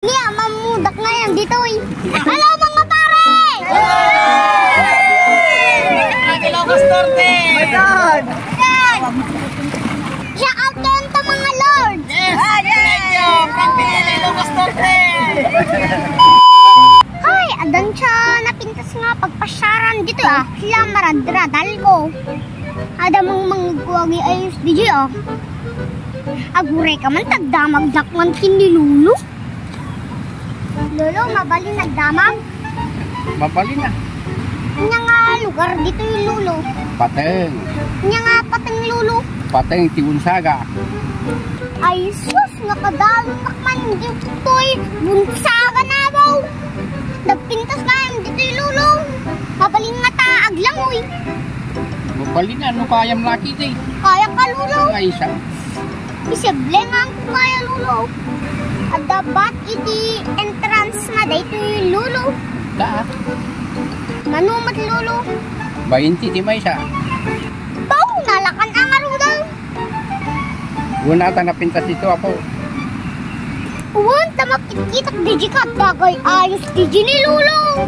Niya, mamudak ngayon dito eh. Hello mga pare! Ilocos Norte! My God! Shout out kayo to mga lord! Yes! Thank you! From Ilocos Norte! Ay, adan siya napintas nga pagpasyaran dito ah. Sila maradradal ko. Ada mong mangguwagi ayos DJ ah. Agure ka man tagdamag dakman kinilulu. Lolo, mabali nagdamag? Mabali na. Nya nga lugar dito yung lulo. Pateng. Nya nga pateng lulo. Pateng Tigunsaga. Ay sus, nakadalo nakman dito'y bunsaga na baw. Nagpintas na yung dito yung lulo. Mabaling nga taag lang uy. Mabali na. Ano kayang laki day? Kaya ka lulo. Ay isa. Isible nga ang kaya lulo. At dapat iti entrance na dito yung lulo. Da. Manumat lulo. 20 di may isa. Baw, nalakan ang arudaw. Una ata napintas dito ako. Uwan, tamakit-kitak DJ ka. Dagay ayos DJ ni lulo.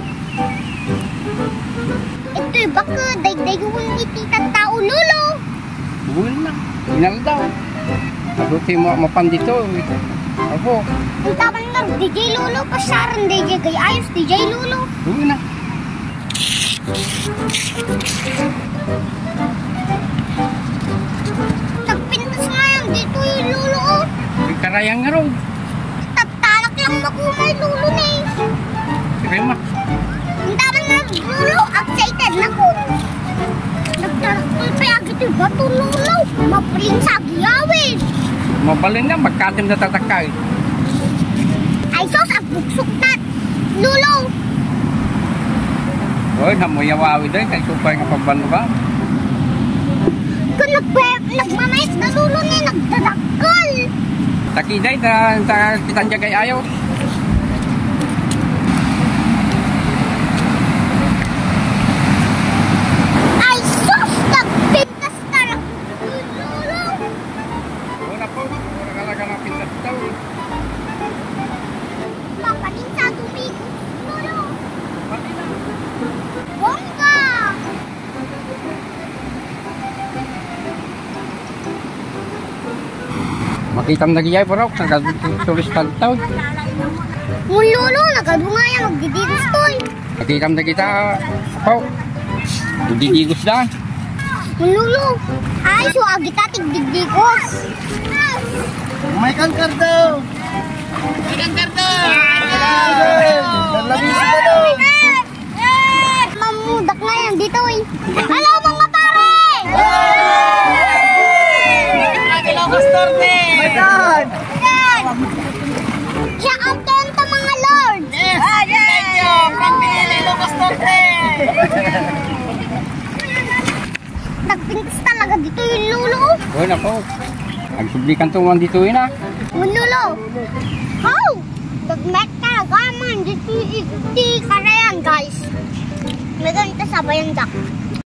Ito'y baka dayday-gawin iti tao lulo. Buwan na. Inal daw. Mabuti mo mapan dito. Ako. Ang taman nga DJ lulo. Pasaran DJ gay ayos DJ lulo. Buwan na. Nagpintas nga yan dito yung lulo oh. May karayang nga raw. Tatalak lang makumay lulo na eh. Rema. Ang taman nga lulo. Excited na ko. Nagtarakol pa yung ito bato lulo. Mapaling sa giyawin. Mabali na. Magkatim na tatakay. Ay sos, ang buksok na. Lulo. Oy, namuyawawi doon. Kaya supay nga pabalo ba? Kung nagmamayat na lulo niya, nagdadakal. Takiday. Kitan dyan kay ayaw. Ay sos, nagpintas na lang. Lulo. Wala po. Wala kalaga ng pintas daw. Mapaling sa tumig. Lulo. Pati na. Bongga. Makita mo nagyay po raw. Nagtulistan taon. Ngun lulo, nagadunga yan, magdidigos to eh. Makita mo na kita. Ako. Digigos na. Ngun lulo. Ay, so agita tigdigdigos. May kangkar daw! May kangkar daw! Lalabis ka daw! Mamudak nga yan dito eh. Hello mga pare! Ilocos Norte! My God! Shout out kayo to mga lord! Yes! Thank you! From Ilocos Norte! Nagpintas talaga dito yung lulo. Oy, nako. Nagsublikan tuwang dito yun ah. Ngun lulo. How? Nagmet talaga man dito yung karayan guys. May ganito sabayan dak.